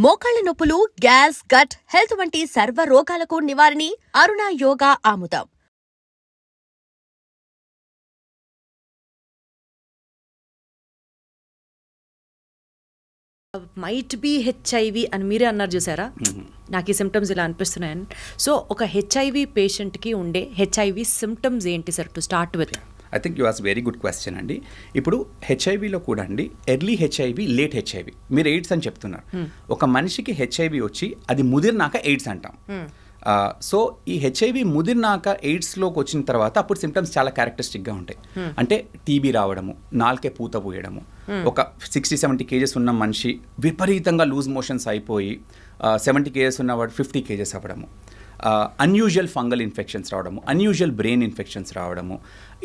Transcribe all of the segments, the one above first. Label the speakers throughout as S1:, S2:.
S1: మోకాళ్ల నొప్పులు, gas, gut health వంటి సర్వ రోగాలకు నివారణి అరుణ యోగా ఆముదం.
S2: మైట్ బి హెచ్ఐవి అని మీరే అన్నారు చూసారా, నాకు ఈ సిమ్టమ్స్ ఇలా అనిపిస్తున్నాయని. సో ఒక హెచ్ఐవి పేషెంట్కి ఉండే హెచ్ఐవి సిమ్టమ్స్ ఏంటి sir to start with?
S3: I think you ask very good question అండి. ఇప్పుడు హెచ్ఐవిలో కూడా అండి ఎర్లీ హెచ్ఐవి, లేట్ హెచ్ఐవి. మీరు ఎయిడ్స్ అని చెప్తున్నారు. ఒక మనిషికి హెచ్ఐవి వచ్చి అది ముదిరినాక ఎయిడ్స్ అంటాం. సో ఈ హెచ్ఐవి ముదిరినాక ఎయిడ్స్లోకి వచ్చిన తర్వాత అప్పుడు సిమ్టమ్స్ చాలా క్యారెక్టరిస్టిక్గా ఉంటాయి. అంటే టీబీ రావడము, నాలుకే పూత పోయడము, ఒక 60-70 కేజెస్ ఉన్న మనిషి విపరీతంగా లూజ్ మోషన్స్ అయిపోయి 70 కేజెస్ ఉన్నవాడు 50 కేజెస్ అవ్వడము, అన్యూజువల్ ఫంగల్ ఇన్ఫెక్షన్స్ రావడము, అన్యూజువల్ బ్రెయిన్ ఇన్ఫెక్షన్స్ రావడము,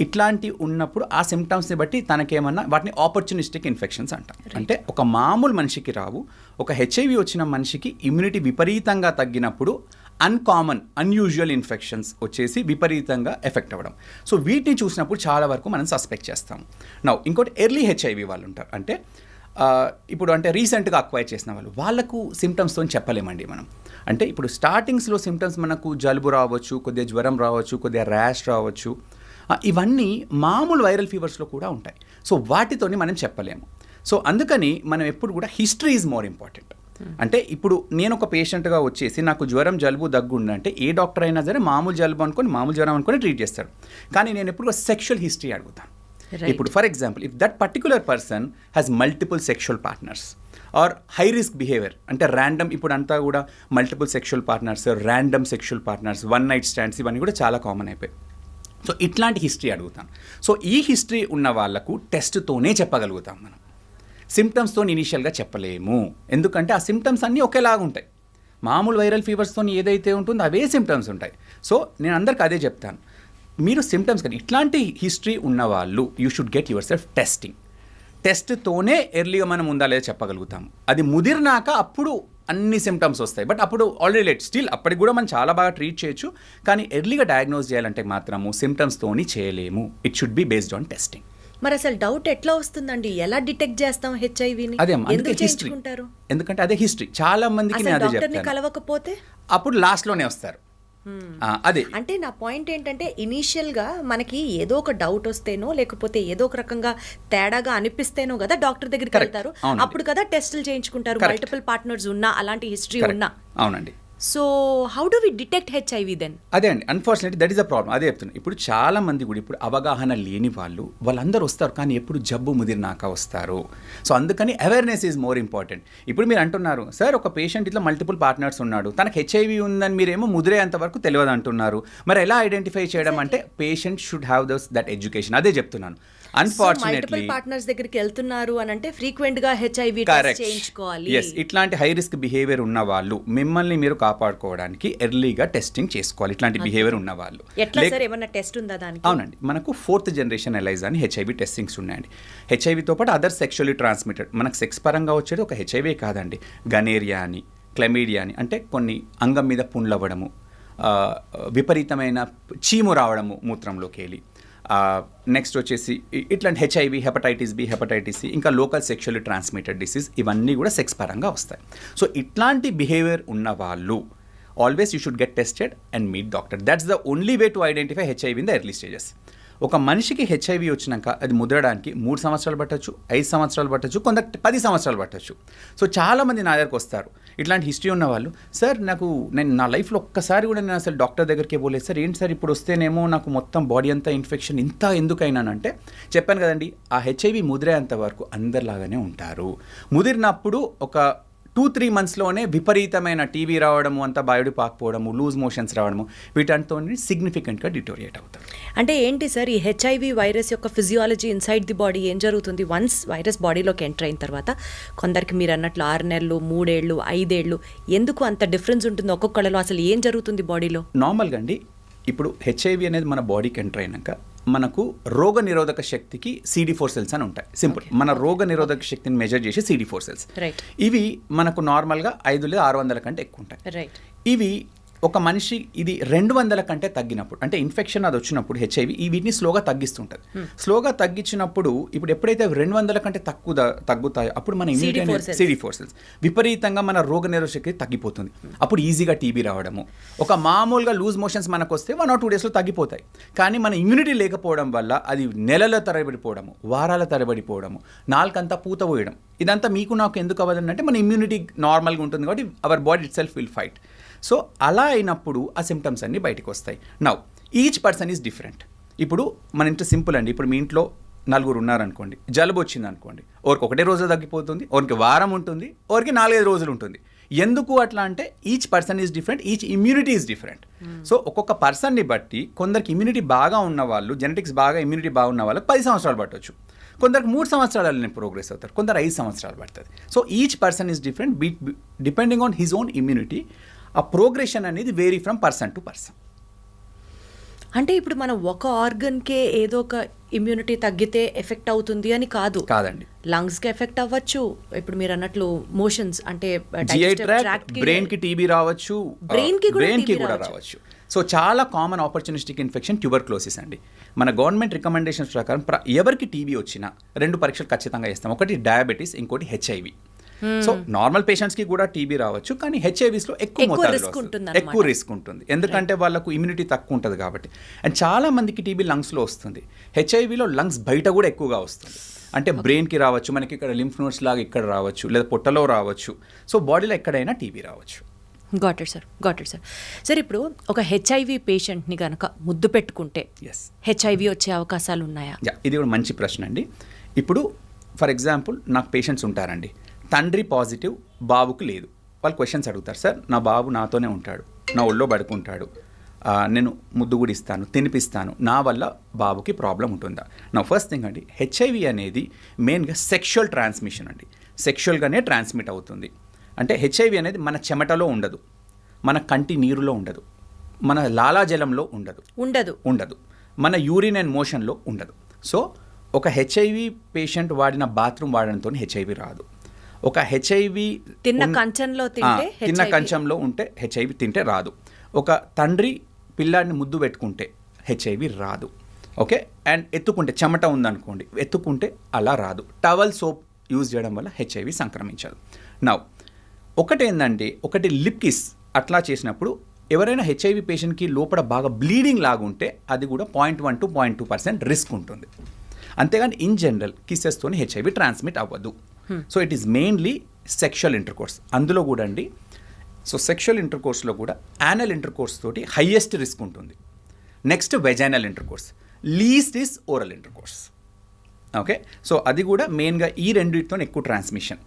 S3: ఇట్లాంటివి ఉన్నప్పుడు ఆ సిమ్టమ్స్ని బట్టి తనకేమన్నా వాటిని ఆపర్చునిస్టిక్ ఇన్ఫెక్షన్స్ అంటాం. అంటే ఒక మామూలు మనిషికి రావు, ఒక హెచ్ఐవి వచ్చిన మనిషికి ఇమ్యూనిటీ విపరీతంగా తగ్గినప్పుడు అన్కామన్ అన్యూజువల్ ఇన్ఫెక్షన్స్ వచ్చేసి విపరీతంగా ఎఫెక్ట్ అవ్వడం. సో వీటిని చూసినప్పుడు చాలా వరకు మనం సస్పెక్ట్ చేస్తాం. నౌ ఇంకోటి ఎర్లీ హెచ్ఐవి వాళ్ళు ఉంటారు. అంటే ఇప్పుడు అంటే రీసెంట్గా అక్వైర్ చేసిన వాళ్ళకు సిమ్టమ్స్తో చెప్పలేమండి మనం. అంటే ఇప్పుడు స్టార్టింగ్స్లో సిమ్టమ్స్ మనకు జలుబు రావచ్చు, కొద్దిగా జ్వరం రావచ్చు, కొద్దిగా ర్యాష్ రావచ్చు. ఇవన్నీ మామూలు వైరల్ ఫీవర్స్లో కూడా ఉంటాయి. సో వాటితోని మనం చెప్పలేము. సో అందుకని మనం ఎప్పుడు కూడా హిస్టరీ ఈజ్ మోర్ ఇంపార్టెంట్. అంటే ఇప్పుడు నేను ఒక పేషెంట్గా వచ్చేసి నాకు జ్వరం, జలుబు, దగ్గు ఉందంటే ఏ డాక్టర్ అయినా సరే మామూలు జలుబు అనుకొని మామూలు జ్వరం అనుకొని ట్రీట్ చేస్తాడు. కానీ నేను ఎప్పుడు సెక్షువల్ హిస్టరీ అడుగుతాను. ఇప్పుడు for example, if that particular person has multiple sexual partners or high risk behaviour, అంటే ర్యాండమ్, ఇప్పుడు అంతా కూడా multiple sexual partners, random sexual partners, one night stands, ఇవన్నీ కూడా చాలా కామన్ అయిపోయాయి. సో ఇట్లాంటి హిస్టరీ అడుగుతాను. సో ఈ హిస్టరీ ఉన్న వాళ్ళకు టెస్ట్తోనే చెప్పగలుగుతాం మనం. సిమ్టమ్స్తో ఇనీషియల్గా చెప్పలేము. ఎందుకంటే ఆ సిమ్టమ్స్ అన్నీ ఒకేలాగా ఉంటాయి. మామూలు వైరల్ ఫీవర్స్తో ఏదైతే ఉంటుందో అవే సిమ్టమ్స్ ఉంటాయి. సో నేను అందరికి అదే చెప్తాను, మీరు సిమ్టమ్స్ కానీ ఇట్లాంటి హిస్టరీ ఉన్నవాళ్ళు you should get yourself testing. టెస్ట్తోనే ఎర్లీగా మనం ఉందా లేదా చెప్పగలుగుతాము. అది ముదిరినాక అప్పుడు అన్ని సిమ్టమ్స్ వస్తాయి. బట్ అప్పుడు ఆల్రెడీ లేట్, స్టిల్ అప్పటికి కూడా మనం చాలా బాగా ట్రీట్ చేయొచ్చు. కానీ ఎర్లీగా డయాగ్నోస్ చేయాలంటే మాత్రము సిమ్టమ్స్తోని చేయలేము. It should be based on testing.
S2: మరి అసలు డౌట్ ఎట్లా వస్తుందండి? ఎలా డిటెక్ట్ చేస్తాం హెచ్ఐవిని?
S3: అదే
S2: ఎందుకు చేయించుకుంటారు?
S3: ఎందుకంటే అదే హిస్టరీ. చాలా మందికి నేను అదే చెప్తాను,
S2: కలవకపోతే
S3: అప్పుడు లాస్ట్లోనే వస్తారు. అదే
S2: అంటే నా పాయింట్ ఏంటంటే, ఇనీషియల్ గా మనకి ఏదో ఒక డౌట్ వస్తేనో లేకపోతే ఏదో ఒక రకంగా తేడాగా అనిపిస్తేనో కదా డాక్టర్ దగ్గరికి వెళ్తారు. అప్పుడు కదా టెస్టులు చేయించుకుంటారు, మల్టిపుల్ పార్ట్నర్స్ ఉన్నా, అలాంటి హిస్టరీ ఉన్నా.
S3: అవునండి.
S2: So how do we detect HIV then?
S3: అదే అండి, unfortunately that is a problem. అదే చెప్తున్నాను. ఇప్పుడు చాలా మంది కూడా ఇప్పుడు అవగాహన లేని వాళ్ళందరూ వస్తారు, కానీ ఎప్పుడు జబ్బు ముదిరినాక వస్తారు. సో అందుకని అవేర్నెస్ ఈజ్ మోర్ ఇంపార్టెంట్. ఇప్పుడు మీరు అంటున్నారు, సార్ ఒక పేషెంట్ ఇట్లా మల్టిపుల్ పార్ట్నర్స్ ఉన్నాడు, తనకు హెచ్ఐవి ఉందని మీరేమో ముదిరేంత వరకు తెలియదు అంటున్నారు. మరి ఎలా ఐడెంటిఫై చేయడం అంటే patient should have that education. అదే చెప్తున్నాను.
S2: మల్టిపుల్ పార్ట్నర్స్ దగ్గరికి వెళ్తున్నారు అని అంటే ఫ్రీక్వెంట్ గా హెచ్ఐవి టెస్ట్ చేయించుకోవాలి.
S3: ఇట్లాంటి హై రిస్క్ బిహేవియర్ ఉన్న వాళ్ళు మిమ్మల్ని మీరు కాపాడుకోవడానికి ఎర్లీగా టెస్టింగ్ చేసుకోవాలి. ఇట్లాంటి బిహేవియర్ ఉన్న వాళ్ళు.
S2: ఎట్లా సార్, ఏమన్నా టెస్ట్ ఉందా దానికి?
S3: అవునండి, మనకు 4th జనరేషన్ ఎలైజా అని హెచ్ఐవి టెస్టింగ్స్ ఉన్నాయండి. హెచ్ఐవితో పాటు అదర్ సెక్షువల్లీ ట్రాన్స్మిటెడ్, మనకు సెక్స్ పరంగా వచ్చేది ఒక హెచ్ఐవి కాదండి. గనేరియా అని, క్లెమీడియా అని, అంటే కొన్ని అంగం మీద పుండ్లు అవ్వడము, విపరీతమైన చీము రావడము మూత్రంలోకి వెళ్ళి, నెక్స్ట్ వచ్చేసి ఇట్లాంటి HIV, hepatitis B, hepatitis C, ఇంకా లోకల్ సెక్షువల్లీ ట్రాన్స్మిటెడ్ డిసీజ్, ఇవన్నీ కూడా సెక్స్ పరంగా వస్తాయి. సో ఇట్లాంటి బిహేవియర్ ఉన్న వాళ్ళు always you should get tested and meet doctor. That's the only way to identify HIV in the early stages. ఒక మనిషికి హెచ్ఐవి వచ్చినాక అది ముదరడానికి 3 సంవత్సరాలు పట్టచ్చు, 5 సంవత్సరాలు పట్టచ్చు, కొందరు 10 సంవత్సరాలు పట్టచ్చు. సో చాలామంది నా దగ్గరకు వస్తారు ఇట్లాంటి హిస్టరీ ఉన్న వాళ్ళు. సార్ నేను నా లైఫ్లో ఒక్కసారి కూడా నేను అసలు డాక్టర్ దగ్గరికి పోలేదు సార్, ఏంటి సార్ ఇప్పుడు వస్తేనేమో నాకు మొత్తం బాడీ అంతా ఇన్ఫెక్షన్, ఇంత ఎందుకైనానంటే చెప్పాను కదండి, ఆ హెచ్ఐవి ముదిరేంత వరకు అందరిలాగానే ఉంటారు. ముదిరినప్పుడు ఒక 2-3 మంత్స్లోనే విపరీతమైన టీవీ రావడము, అంతా బయోడి పాకపోవడము, లూజ్ మోషన్స్ రావడము, వీటంతో సిగ్నిఫికెంట్గా డిటోరియేట్ అవుతారు.
S2: అంటే ఏంటి సార్ ఈ హెచ్ఐవి వైరస్ యొక్క ఫిజియాలజీ ఇన్సైడ్ ది బాడీ ఏం జరుగుతుంది? వన్స్ వైరస్ బాడీలోకి ఎంటర్ అయిన తర్వాత కొందరికి మీరు అన్నట్లు 6 నెలలు, 3 ఏళ్ళు, 5 ఏళ్ళు, ఎందుకు అంత డిఫరెన్స్ ఉంటుంది ఒక్కొక్కళ్ళలో? అసలు ఏం జరుగుతుంది బాడీలో?
S3: నార్మల్గా అండి, ఇప్పుడు హెచ్ఐవి అనేది మన బాడీకి ఎంటర్ అయినాక మనకు రోగ నిరోధక శక్తికి CD4 సెల్స్ అని ఉంటాయి. సింపుల్, మన రోగ నిరోధక శక్తిని మెజర్ చేసి CD4 సెల్స్. ఇవి మనకు నార్మల్గా 500 లేదా 600 కంటే ఎక్కువ ఉంటాయి. ఇవి ఒక మనిషి ఇది 200 కంటే తగ్గినప్పుడు, అంటే ఇన్ఫెక్షన్ అది వచ్చినప్పుడు హెచ్ఐవి వీటిని స్లోగా తగ్గిస్తుంటుంది. స్లోగా తగ్గించినప్పుడు ఇప్పుడు ఎప్పుడైతే 200 కంటే తగ్గుతాయో అప్పుడు మన ఇమ్యూనిటీ CD4 సెల్స్ విపరీతంగా మన రోగ నిరోధక శక్తి తగ్గిపోతుంది. అప్పుడు ఈజీగా టీబీ రావడము. ఒక మామూలుగా లూజ్ మోషన్స్ మనకు వస్తే 1 or 2 డేస్లో తగ్గిపోతాయి. కానీ మన ఇమ్యూనిటీ లేకపోవడం వల్ల అది నెలల తరబడిపోవడము, వారాల తరబడిపోవడము, నాలుకంతా పూత పోయడం, ఇదంతా మీకు నాకు ఎందుకు అవ్వదంటే మన ఇమ్యూనిటీ నార్మల్గా ఉంటుంది కాబట్టి our body it self will fight. So అలా అయినప్పుడు ఆ సిమ్టమ్స్ అన్నీ బయటకు వస్తాయి. Now each person is different. ఇప్పుడు మన ఇంట్లో సింపుల్ అండి, ఇప్పుడు మీ ఇంట్లో 4 ఉన్నారనుకోండి, జలుబు వచ్చింది అనుకోండి, ఒకరికి ఒకటే రోజు తగ్గిపోతుంది, ఒకరికి వారం ఉంటుంది, ఒకరికి 4-5 రోజులు ఉంటుంది. ఎందుకు అట్లా అంటే each person is different, each immunity is different. So ఒక్కొక్క పర్సన్ని బట్టి కొందరికి ఇమ్యూనిటీ బాగా ఉన్న వాళ్ళు, జెనెటిక్స్ బాగా ఇమ్యూనిటీ బాగున్న వాళ్ళకి 10 సంవత్సరాలు పట్టవచ్చు, కొందరికి 3 సంవత్సరాలు ప్రోగ్రెస్ అవుతారు, కొందరు 5 సంవత్సరాలు పడుతుంది. So each person is different depending on his own immunity. ఆ ప్రోగ్రెషన్ అనేది vary from person to person.
S2: అంటే ఇప్పుడు మనం ఒక ఆర్గన్కే ఏదో ఒక ఇమ్యూనిటీ తగ్గితే ఎఫెక్ట్ అవుతుంది అని కాదండి. లంగ్స్కి ఎఫెక్ట్ అవ్వచ్చు, ఇప్పుడు మీరు అన్నట్లు మోషన్స్ అంటే
S3: బ్రెయిన్ కి టీబీ రావచ్చు, బ్రెయిన్ కి కూడా రావచ్చు. సో చాలా కామన్ ఆపర్చునిస్టిక్ ఇన్ఫెక్షన్ ట్యూబర్క్లోసిస్ అండి. మన గవర్నమెంట్ రికమెండేషన్స్ ప్రకారం ఎవరికి టీబీ వచ్చినా 2 పరీక్షలు ఖచ్చితంగా చేస్తాం. ఒకటి డయాబెటీస్, ఇంకోటి హెచ్ఐవి. సో నార్మల్ పేషెంట్స్కి కూడా టీబీ రావచ్చు, కానీ హెచ్ఐవిస్లో ఎక్కువ రిస్క్ ఉంటుంది, ఎందుకంటే వాళ్ళకు ఇమ్యూనిటీ తక్కువ ఉంటుంది కాబట్టి. అండ్ చాలా మందికి టీబీ లంగ్స్లో వస్తుంది. హెచ్ఐవిలో లంగ్స్ బయట కూడా ఎక్కువగా వస్తుంది, అంటే బ్రెయిన్కి రావచ్చు, మనకి ఇక్కడ లింఫ్ నోడ్స్ లాగా ఇక్కడ రావచ్చు, లేదా పొట్టలో రావచ్చు. సో బాడీలో ఎక్కడైనా టీబీ రావచ్చు.
S2: Got it sir. సార్ ఇప్పుడు ఒక హెచ్ఐవి పేషెంట్ని కనుక ముద్దు పెట్టుకుంటే హెచ్ఐవి వచ్చే అవకాశాలు ఉన్నాయా?
S3: ఇది కూడా మంచి ప్రశ్న అండి. ఇప్పుడు ఫర్ ఎగ్జాంపుల్ నాకు పేషెంట్స్ ఉంటారండి, తండ్రి పాజిటివ్, బాబుకు లేదు. వాళ్ళు క్వశ్చన్స్ అడుగుతారు, సార్ నా బాబు నాతోనే ఉంటాడు, నా ఒళ్ళో పడుకుంటాడు, నేను ముద్దు కూడా ఇస్తాను, తినిపిస్తాను, నా వల్ల బాబుకి ప్రాబ్లం ఉంటుందా? నా ఫస్ట్ థింగ్ అండి, హెచ్ఐవి అనేది మెయిన్గా సెక్షువల్ ట్రాన్స్మిషన్ అండి, సెక్షువల్గానే ట్రాన్స్మిట్ అవుతుంది. అంటే హెచ్ఐవి అనేది మన చెమటలో ఉండదు, మన కంటి నీరులో ఉండదు, మన లాలాజలంలో ఉండదు, మన యూరిన్ అండ్ మోషన్లో ఉండదు. సో ఒక హెచ్ఐవి పేషెంట్ వాడిన బాత్రూమ్ వాడడంతో హెచ్ఐవి రాదు. ఒక హెచ్ఐవి
S2: తిన్న కంచంలో
S3: ఉంటే హెచ్ఐవి తింటే రాదు. ఒక తండ్రి పిల్లాడిని ముద్దు పెట్టుకుంటే హెచ్ఐవి రాదు. ఓకే, అండ్ ఎత్తుకుంటే చెమట ఉందనుకోండి, ఎత్తుకుంటే అలా రాదు. టవల్ సోప్ యూజ్ చేయడం వల్ల హెచ్ఐవి సంక్రమించదు. నౌ ఒకటేందంటే, ఒకటి లిప్ కిస్ అట్లా చేసినప్పుడు ఎవరైనా హెచ్ఐవి పేషెంట్కి లోపల బాగా బ్లీడింగ్ లాగుంటే అది కూడా 0.1 to 0.2% రిస్క్ ఉంటుంది. అంతేగాని ఇన్ జనరల్ కిసెస్తోని హెచ్ఐవి ట్రాన్స్మిట్ అవ్వదు. So it is mainly sexual intercourse. అందులో కూడా అండి, సో సెక్షువల్ ఇంటర్కోర్స్లో కూడా యానల్ ఇంటర్కోర్స్ తోటి హైయెస్ట్ రిస్క్ ఉంటుంది. Next vaginal intercourse, least is oral intercourse. Okay, so అది కూడా మెయిన్గా ఈ రెండింటితో ఎక్కువ ట్రాన్స్మిషన్.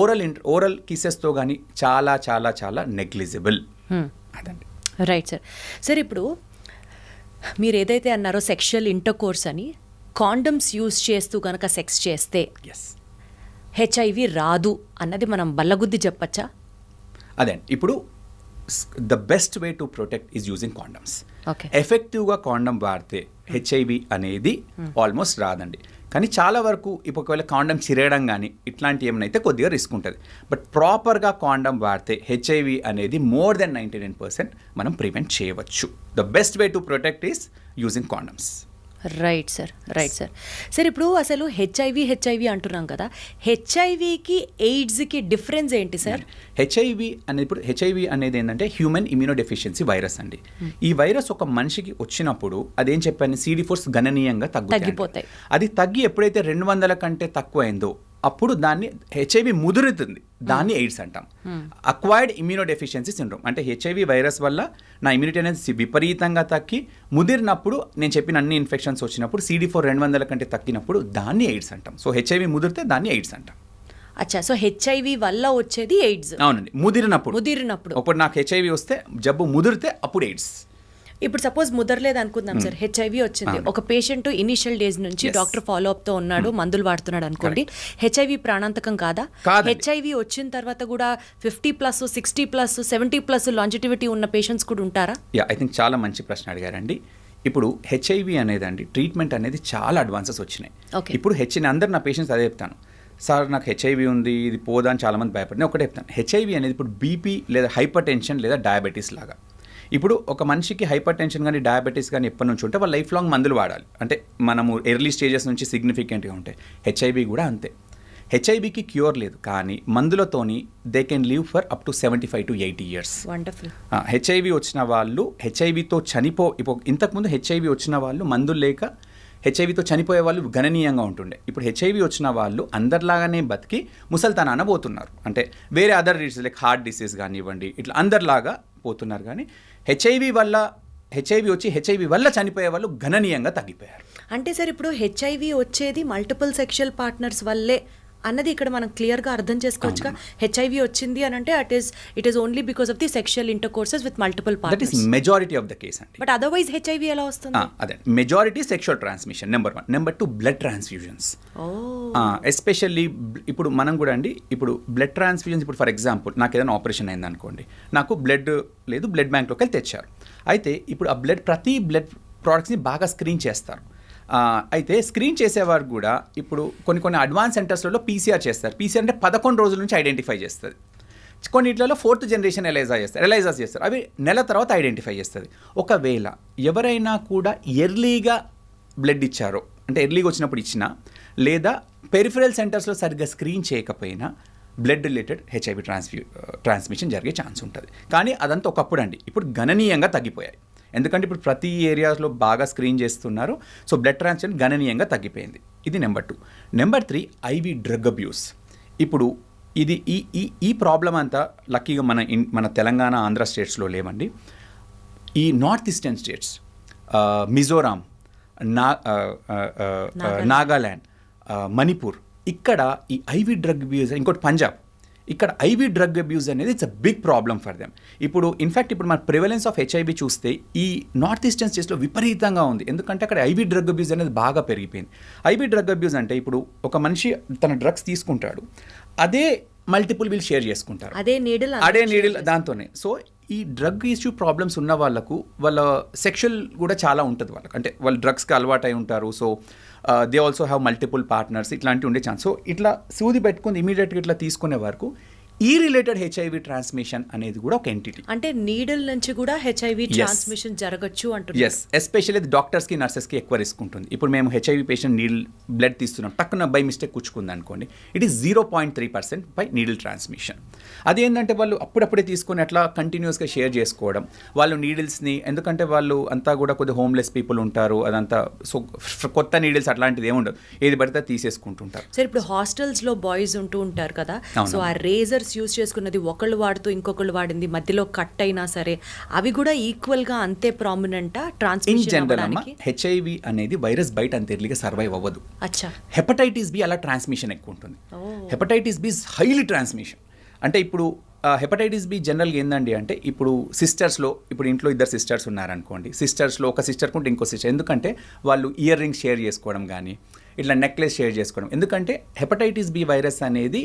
S3: ఓరల్ కిసెస్తో కానీ చాలా చాలా చాలా నెగ్లిజిబుల్. అదండి.
S2: Right sir. సార్ ఇప్పుడు మీరు ఏదైతే అన్నారో సెక్షువల్ ఇంటర్కోర్స్ అని, కాండమ్స్ యూజ్ చేస్తూ కనుక సెక్స్ చేస్తే హెచ్ఐవి రాదు అన్నది మనం బల్లగుద్ది చెప్పచ్చా?
S3: అదే ఇప్పుడు the best way to protect is using condoms. ఎఫెక్టివ్గా కాండమ్ వాడితే హెచ్ఐవి అనేది ఆల్మోస్ట్ రాదండి. కానీ చాలా వరకు ఇప్పుడు ఒకవేళ కాండమ్ చిరేయడం కానీ ఇట్లాంటి ఏమైనా అయితే కొద్దిగా రిస్క్ ఉంటుంది. బట్ ప్రాపర్గా కాండమ్ వాడితే హెచ్ఐవి అనేది మోర్ దెన్ 99% మనం ప్రివెంట్ చేయవచ్చు. The best way to protect is using condoms.
S2: Right sir. Sir ఇప్పుడు అసలు హెచ్ఐవి అంటున్నాం కదా, హెచ్ఐవికి ఎయిడ్స్కి డిఫరెన్స్ ఏంటి సార్?
S3: హెచ్ఐవి అనేది ఏంటంటే హ్యూమన్ ఇమ్యూనోడెఫిషియన్సీ వైరస్ అండి. ఈ వైరస్ ఒక మనిషికి వచ్చినప్పుడు అదేం చెప్పాను, CD4 గణనీయంగా తగ్గిపోతాయి. అది తగ్గి ఎప్పుడైతే 200 కంటే తక్కువ అయిందో అప్పుడు దాన్ని హెచ్ఐవి ముదురుతుంది, దాన్ని ఎయిడ్స్ అంటాం. అక్వైర్డ్ ఇమ్యూనోడెఫిషియన్సీ సిండ్రోమ్ అంటే హెచ్ఐవి వైరస్ వల్ల నా ఇమ్యూనిటీ అనేది విపరీతంగా తగ్గి ముదిరినప్పుడు, నేను చెప్పిన అన్ని ఇన్ఫెక్షన్స్ వచ్చినప్పుడు CD4 200 కంటే తగ్గినప్పుడు దాన్ని ఎయిడ్స్ అంటాం. సో హెచ్ఐవి ముదిరితే దాన్ని ఎయిడ్స్ అంటాం.
S2: అచ్చా, సో హెచ్ఐవి వల్ల వచ్చేది ఎయిడ్స్?
S3: అవునండి, ముదిరినప్పుడు. ఇప్పుడు నాకు హెచ్ఐవి వస్తే జబ్బు ముదిరితే అప్పుడు ఎయిడ్స్.
S2: ఇప్పుడు సపోజ్ ముదరలేదు అనుకుందాం సార్, హెచ్ఐవి వచ్చింది, ఒక పేషెంట్ ఇనిషియల్ డేస్ నుంచి డాక్టర్ ఫాలో అప్ తో ఉన్నాడు, మందులు వాడుతున్నాడు అనుకోండి, హెచ్ఐవి ప్రాణాంతకం కాదా? హెచ్ఐవి వచ్చిన తర్వాత కూడా 50+, 60+, 70+ లాంజిటివిటీ ఉన్న పేషెంట్స్ కూడా ఉంటారా?
S3: ఐ థింక్ చాలా మంచి ప్రశ్న అడిగారండి. ఇప్పుడు హెచ్ఐవి అనేదండి ట్రీట్మెంట్ అనేది చాలా అడ్వాన్సెస్ వచ్చినాయి. ఇప్పుడు అందరు నా పేషెంట్స్ అదే చెప్తాను, సార్ నాకు హెచ్ఐవి ఉంది, ఇది పోదా అని చాలామంది భయపడినా ఒకటే చెప్తాను, హెచ్ఐవి అనేది ఇప్పుడు బీపీ లేదా హైపర్ టెన్షన్ లేదా డయాబెటీస్ లాగా. ఇప్పుడు ఒక మనిషికి హైపర్ టెన్షన్ కానీ డయాబెటీస్ కానీ ఎప్పటి నుంచి ఉంటే వాళ్ళు లైఫ్ లాంగ్ మందులు వాడాలి. అంటే మనము ఎర్లీ స్టేజెస్ నుంచి సిగ్నిఫికెంట్గా ఉంటాయి. హెచ్ఐవి కూడా అంతే. హెచ్ఐవికి క్యూర్ లేదు, కానీ మందులతోని they can live for up to 75 to 80 years.
S2: Wonderful.
S3: హెచ్ఐవి వచ్చిన వాళ్ళు హెచ్ఐవితో ఇప్పుడు ఇంతకుముందు హెచ్ఐవి వచ్చిన వాళ్ళు మందులు లేక హెచ్ఐవితో చనిపోయే వాళ్ళు గణనీయంగా ఉంటుండే. ఇప్పుడు హెచ్ఐవి వచ్చిన వాళ్ళు అందరిలాగానే బతికి ముసల్తనాన పోతున్నారు. అంటే వేరే other disease like heart disease కానివ్వండి, ఇట్లా అందరిలాగా పోతున్నారు. కానీ హెచ్ఐవి వచ్చి హెచ్ఐవి వల్ల చనిపోయే వాళ్ళు గణనీయంగా తగ్గిపోయారు.
S2: అంటే సార్ ఇప్పుడు హెచ్ఐవి వచ్చేది మల్టిపుల్ సెక్షువల్ పార్ట్నర్స్ వల్లే అన్నది ఇక్కడ మనం క్లియర్గా అర్థం చేసుకోవచ్చుగా. హెచ్ఐవి వచ్చింది అని అంటే it is only because of the sexual inter courses with multiple partners.
S3: That is majority of the case అండి.
S2: బట్ అదర్వైజ్ హెచ్ఐవి ఎలా వస్తుంది?
S3: అదే majority sexual transmission number 1. Number 2 blood transfusions. Especially ఇప్పుడు మనం కూడా అండి, ఇప్పుడు బ్లడ్ ట్రాన్స్ఫ్యూజన్స్, ఇప్పుడు ఫర్ ఎగ్జాంపుల్ నాకు ఏదైనా ఆపరేషన్ అయింది అనుకోండి, నాకు బ్లడ్ లేదు, బ్లడ్ బ్యాంక్లోకి వెళ్ళి తెచ్చారు. అయితే ఇప్పుడు ఆ ప్రతి బ్లడ్ ప్రోడక్ట్స్ని బాగా స్క్రీన్ చేస్తారు. అయితే స్క్రీన్ చేసేవారు కూడా ఇప్పుడు కొన్ని అడ్వాన్స్ సెంటర్స్లలో పీసీఆర్ చేస్తారు. పీసీఆర్ అంటే 11 రోజుల నుంచి ఐడెంటిఫై చేస్తుంది. కొన్నిట్లలో 4th జనరేషన్ ఎలైజాస్ చేస్తారు. అవి నెల తర్వాత ఐడెంటిఫై చేస్తుంది. ఒకవేళ ఎవరైనా కూడా ఎర్లీగా బ్లడ్ ఇచ్చారో, అంటే ఎర్లీగా వచ్చినప్పుడు ఇచ్చినా, లేదా పెరిఫరల్ సెంటర్స్లో సరిగ్గా స్క్రీన్ చేయకపోయినా బ్లడ్ రిలేటెడ్ హెచ్ఐవి ట్రాన్స్మిషన్ జరిగే ఛాన్స్ ఉంటుంది. కానీ అదంతా ఒకప్పుడు అండి, ఇప్పుడు గణనీయంగా తగ్గిపోయాయి. ఎందుకంటే ఇప్పుడు ప్రతి ఏరియాస్లో బాగా స్క్రీన్ చేస్తున్నారు. సో బ్లడ్ ట్రాన్స్ఫ్యూజన్ గణనీయంగా తగ్గిపోయింది. ఇది number 2. Number 3 IV drug abuse. ఇప్పుడు ఇది ఈ ప్రాబ్లం అంతా లక్కీగా మన తెలంగాణ, ఆంధ్ర స్టేట్స్లో లేవండి. ఈ north eastern states, Mizoram, Nagaland, Manipur, ఇక్కడ ఈ ఐవి డ్రగ్ అబ్యూస్, ఇంకోటి పంజాబ్, ఇక్కడ ఐవి డ్రగ్ అబ్యూస్ అనేది it's a big problem for them. ఇప్పుడు ఇన్ఫ్యాక్ట్ ఇప్పుడు మన ప్రివలెన్స్ ఆఫ్ హెచ్ఐవి చూస్తే ఈ నార్త్ ఈస్టర్న్ స్టేట్స్లో విపరీతంగా ఉంది. ఎందుకంటే అక్కడ ఐవి డ్రగ్ అబ్యూస్ అనేది బాగా పెరిగిపోయింది. ఐవి డ్రగ్ అబ్యూస్ అంటే ఇప్పుడు ఒక మనిషి తన డ్రగ్స్ తీసుకుంటాడు, అదే మల్టిపుల్ వీళ్ళు షేర్ చేసుకుంటారు, అదే నీడిల్ దాంతోనే. సో ఈ డ్రగ్ ఇష్యూ ప్రాబ్లమ్స్ ఉన్న వాళ్ళకు వాళ్ళ సెక్షువల్ కూడా చాలా ఉంటుంది వాళ్ళకి. అంటే వాళ్ళు డ్రగ్స్కి అలవాటు అయి ఉంటారు. So they also have multiple partners, ఇట్లాంటివి ఉండే ఛాన్స్. సో ఇట్లా సూది పెట్టుకుని ఇమీడియట్గా ఇట్లా తీసుకునే వరకు ఈ రిలేటెడ్ హెచ్ఐవి ట్రాన్స్మిషన్ అనేది కూడా ఒక ఎంటిటీ.
S2: అంటే నీడిల్ నుంచి కూడా హెచ్ఐవి ట్రాన్స్మిషన్ జరగచ్చు అంటున్నారు.
S3: ఎస్, ఎస్పెషల్లీ డాక్టర్స్కి, నర్సెస్కి ఎక్కువ రిస్క్ ఉంటుంది. ఇప్పుడు మేము హెచ్ఐవి పేషెంట్ నీడిల్ బ్లడ్ తీస్తున్నాం, టక్కున బై మిస్టేక్ కూర్చుకుంది అనుకోండి, it is 0.3% by needle transmission. అదేంటంటే వాళ్ళు అప్పుడప్పుడే తీసుకొని అట్లా కంటిన్యూస్గా షేర్ చేసుకోవడం, వాళ్ళు నీడిల్స్ని, ఎందుకంటే వాళ్ళు అంతా కూడా కొద్దిగా హోమ్లెస్ పీపుల్ ఉంటారు, అదంతా. సో కొత్త నీడిల్స్ అట్లాంటిది ఏముండదు, ఏది పడితే తీసేసుకుంటుంటారు.
S2: సరే, ఇప్పుడు హాస్టల్స్లో బాయ్స్ ఉంటూ ఉంటారు కదా, సో ఆ రేజర్స్ యూజ్ చేసుకున్నది ఒకళ్ళు వాడుతూ ఇంకొకళ్ళు వాడింది మధ్యలో కట్ అయినా సరే, అవి కూడా ఈక్వల్ గా అంతే ప్రామినెంట్ ట్రాన్స్మిషన్ అవ్వడానికి?
S3: హెచ్ఐవి అనేది వైరస్ బయట అంత ఎర్లీగా సర్వైవ్ అవ్వదు.
S2: అచ్చా.
S3: హెపటైటిస్ బి అలా ట్రాన్స్మిషన్ ఎక్కువ ఉంటుంది. Hepatitis be highly transmission. అంటే ఇప్పుడు హెపటైటిస్ బి జనరల్గా ఏందండి అంటే, ఇప్పుడు సిస్టర్స్లో, ఇప్పుడు ఇంట్లో 2 సిస్టర్స్ ఉన్నారనుకోండి, సిస్టర్స్లో ఒక సిస్టర్ కుంటే ఇంకో సిస్టర్, ఎందుకంటే వాళ్ళు ఇయర్ రింగ్స్ షేర్ చేసుకోవడం కానీ ఇట్లా నెక్లెస్ షేర్ చేసుకోవడం. ఎందుకంటే హెపటైటిస్ బి వైరస్ అనేది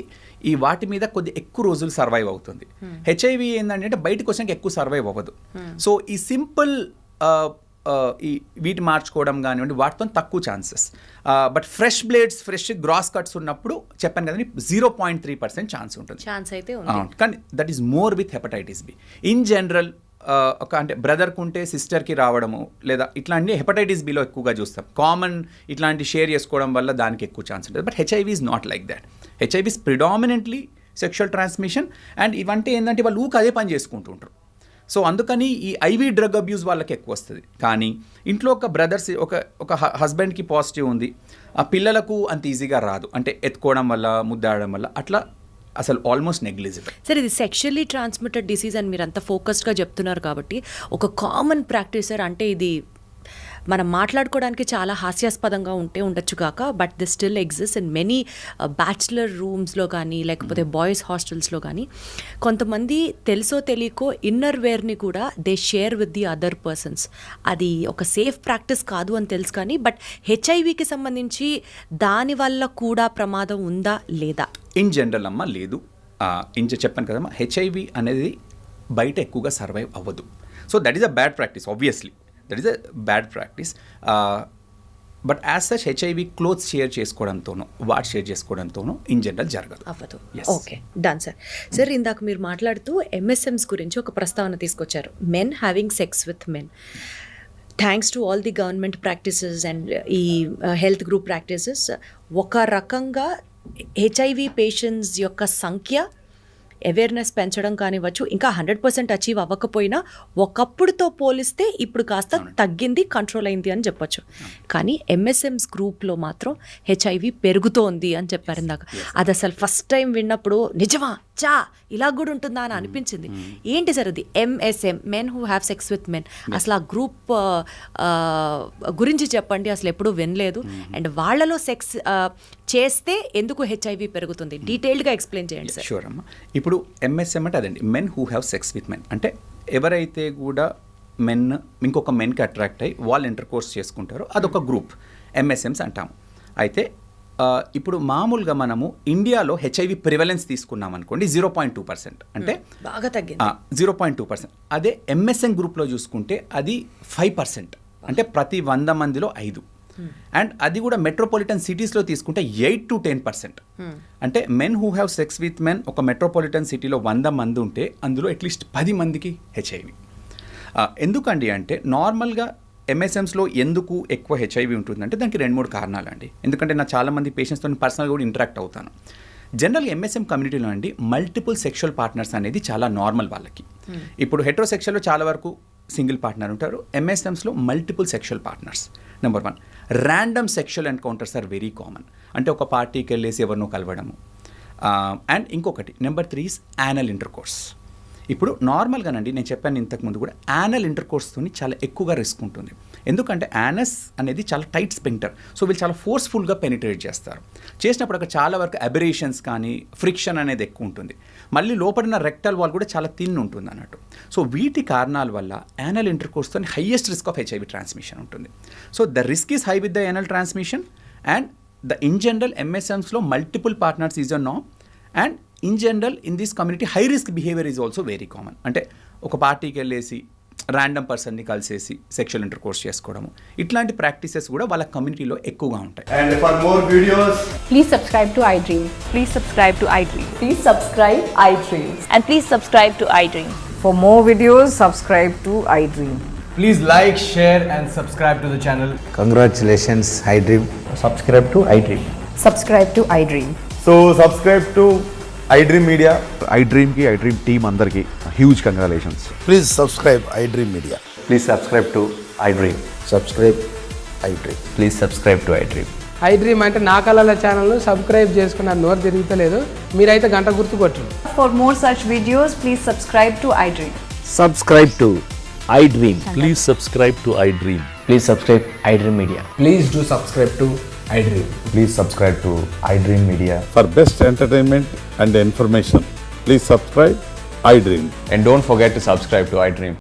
S3: ఈ వాటి మీద కొద్ది ఎక్కువ రోజులు సర్వైవ్ అవుతుంది. హెచ్ఐవి ఏంటంటే బయటకు వచ్చాక ఎక్కువ సర్వైవ్ అవ్వదు. సో ఈ సింపుల్ ఈ వీటి మార్చుకోవడం కానివ్వండి, వాటితో తక్కువ chances. But fresh blades, fresh grass cuts ఉన్నప్పుడు చెప్పాను కదండి 0.3% ఛాన్స్ ఉంటుంది. కానీ that is more with hepatitis B. In general ఒక అంటే బ్రదర్కి ఉంటే సిస్టర్కి రావడము, లేదా ఇట్లాంటి హెపటైటిస్ బిలో ఎక్కువగా చూస్తాం. కామన్ ఇట్లాంటి షేర్ చేసుకోవడం వల్ల దానికి ఎక్కువ ఛాన్స్ ఉంటుంది. But HIV is not like that. HIV is predominantly sexual transmission. And ఇవంటే ఏంటంటే వాళ్ళు అదే పని చేసుకుంటూ ఉంటారు. సో అందుకని ఈ ఐవి డ్రగ్ అబ్యూస్ వాళ్ళకి ఎక్కువ వస్తుంది. కానీ ఇంట్లో ఒక బ్రదర్స్, ఒక హస్బెండ్కి పాజిటివ్ ఉంది, ఆ పిల్లలకు అంత ఈజీగా రాదు. అంటే ఎత్తుకోవడం వల్ల, ముద్దాడడం వల్ల, అట్లా అసలు ఆల్మోస్ట్ నెగ్లిజిబుల్.
S2: సరే, ఇది సెక్షువల్లీ ట్రాన్స్మిటెడ్ డిసీజ్ అని మీరు అంత ఫోకస్డ్గా చెప్తున్నారు కాబట్టి, ఒక కామన్ ప్రాక్టీసర్ అంటే ఇది మనం మాట్లాడుకోవడానికి చాలా హాస్యాస్పదంగా ఉండొచ్చు కాక, but this still exist in many bachelor రూమ్స్లో కానీ, లేకపోతే బాయ్స్ హాస్టల్స్లో కానీ, కొంతమంది తెలుసో తెలియకో ఇన్నర్ వేర్ని కూడా they share with the other persons. అది ఒక సేఫ్ ప్రాక్టీస్ కాదు అని తెలుసు, కానీ బట్ హెచ్ఐవికి సంబంధించి దానివల్ల కూడా ప్రమాదం ఉందా లేదా?
S3: ఇన్ జనరల్ అమ్మ లేదు. చెప్పాను కదమ్మా, హెచ్ఐవి అనేది బయట ఎక్కువగా సర్వైవ్ అవ్వదు. So that is a bad practice. Obviously that is a bad practice. But as such HIV clothes share చేసుకోవడంతోనో వాట్ షేర్ చేసుకోవడంతోనో ఇన్ జనరల్ జరగదు.
S2: అవ్వదు.
S3: Yes.
S2: Okay, done sir. Sir, ఇందాక మీరు మాట్లాడుతూ ఎంఎస్ఎంస్ గురించి ఒక ప్రస్తావన తీసుకొచ్చారు, men having sex with men. Thanks to all the government practices and ఈ హెల్త్ గ్రూప్ ప్రాక్టీసెస్ ఒక రకంగా హెచ్ఐవి పేషెంట్స్ యొక్క సంఖ్య అవేర్నెస్ పెంచడం కానివ్వచ్చు, ఇంకా 100% అచీవ్ అవ్వకపోయినా ఒకప్పుడుతో పోలిస్తే ఇప్పుడు కాస్త తగ్గింది, కంట్రోల్ అయింది అని చెప్పొచ్చు. కానీ ఎంఎస్ఎంస్ గ్రూప్లో మాత్రం హెచ్ఐవి పెరుగుతోంది అని చెప్పారు ఇందాక. అది అసలు ఫస్ట్ టైం విన్నప్పుడు నిజమా చా ఇలా కూడా ఉంటుందా అని అనిపించింది. ఏంటి సార్ అది MSM, men who have sex with men? అసలు ఆ గ్రూప్ గురించి చెప్పండి, అసలు ఎప్పుడూ వినలేదు. అండ్ వాళ్ళలో సెక్స్ చేస్తే ఎందుకు హెచ్ఐవి పెరుగుతుంది, డీటెయిల్డ్గా ఎక్స్ప్లెయిన్ చేయండి సార్.
S3: షూర్ అమ్మా. ఇప్పుడు ఎంఎస్ఎం అంటే అదండి, men who have sex with men. అంటే ఎవరైతే కూడా మెన్ ఇంకొక మెన్కి అట్రాక్ట్ అయ్యి వాళ్ళు ఇంటర్ కోర్స్ చేసుకుంటారో అదొక గ్రూప్, ఎంఎస్ఎంస్ అంటాము. అయితే ఇప్పుడు మామూలుగా మనము ఇండియాలో హెచ్ఐవి ప్రివలెన్స్ తీసుకున్నాం అనుకోండి 0.2%, అంటే
S2: బాగా తగ్గింది
S3: 0.2%. అదే ఎంఎస్ఎం గ్రూప్లో చూసుకుంటే అది 5%, అంటే ప్రతి 100 మందిలో 5. అండ్ అది కూడా మెట్రోపాలిటన్ సిటీస్లో తీసుకుంటే 8 to 10%. అంటే men who have sex with men ఒక మెట్రోపాలిటన్ సిటీలో 100 మంది ఉంటే అందులో అట్లీస్ట్ 10 మందికి హెచ్ఐవి. ఎందుకండి అంటే నార్మల్గా ఎంఎస్ఎంస్లో ఎందుకు ఎక్కువ హెచ్ఐవి ఉంటుందంటే దానికి 2-3 కారణాలు అండి. ఎందుకంటే నా చాలామంది పేషెంట్స్తో పర్సనల్గా కూడా ఇంటరాక్ట్ అవుతాను. జనరల్గా ఎంఎస్ఎం కమ్యూనిటీలో అండి మల్టిపుల్ సెక్షువల్ పార్ట్నర్స్ అనేది చాలా నార్మల్ వాళ్ళకి. ఇప్పుడు హెట్రోసెక్షువల్లో చాలా వరకు సింగిల్ పార్ట్నర్ ఉంటారు, ఎంఎస్ఎంస్లో multiple sexual partners. Number 1, random sexual encounters are very common, అంటే ఒక పార్టీకి వెళ్ళేసి ఎవరినో కలవడము. అండ్ ఇంకొకటి నెంబర్ 3 ఈస్ యానల్ ఇంటర్కోర్స్. ఇప్పుడు నార్మల్గానండి నేను చెప్పాను ఇంతకుముందు కూడా యానల్ ఇంటర్కోర్స్తో చాలా ఎక్కువగా రిస్క్ ఉంటుంది. ఎందుకంటే యానస్ అనేది చాలా టైట్ స్పింక్టర్, సో వీళ్ళు చాలా ఫోర్స్ఫుల్గా పెనిట్రేట్ చేస్తారు. చేసినప్పుడు అక్కడ చాలా వరకు అబరేషన్స్ కానీ ఫ్రిక్షన్ అనేది ఎక్కువ ఉంటుంది. మళ్ళీ లోపడిన రెక్టల్ వాల్ కూడా చాలా థిన్ ఉంటుంది అన్నట్టు. సో వీటి కారణాల వల్ల యానల్ ఇంటర్కోర్స్తో highest risk of HIV transmission ఉంటుంది. So the risk is high with the anal transmission. And the in general ఎంఎస్ఎంస్లో multiple partners is a norm. And in general in this community high risk behaviour is also very common. అంటే ఒక పార్టీకి వెళ్ళేసి random పర్సన్ని కలిసేసి sexual intercourse చేసుకోవడము, ఇట్లాంటి practices కూడా వాళ్ళ కమ్యూనిటీలో ఎక్కువగా ఉంటాయి.
S4: And for more videos,
S5: please subscribe to iDream.
S6: Please subscribe to iDream.
S5: Please subscribe iDream.
S6: And please subscribe to iDream.
S7: For more videos, subscribe to iDream.
S4: please like, share and subscribe to the channel.
S8: Congratulations, iDream.
S4: Subscribe to iDream.
S5: Subscribe to iDream.
S4: So subscribe to iDream Media.
S9: iDream की iDream team अंदर की huge congratulations.
S8: Please subscribe iDream Media.
S10: Please subscribe to iDream.
S8: Subscribe iDream.
S10: Please subscribe to iDream.
S11: iDream అంటే నా కళల ఛానల్ను subscribe చేసుకున్న నోరు తిరుగుతలేదు, మీరైతే గంట గుర్తు కొట్టండి.
S5: For more such videos, please subscribe to iDream.
S8: Subscribe to iDream.
S9: Please subscribe to iDream.
S10: Please subscribe iDream Media.
S4: Please do subscribe to iDream.
S10: Please subscribe to iDream Media.
S9: For best entertainment and information, please subscribe iDream.
S10: And don't forget to subscribe to iDream.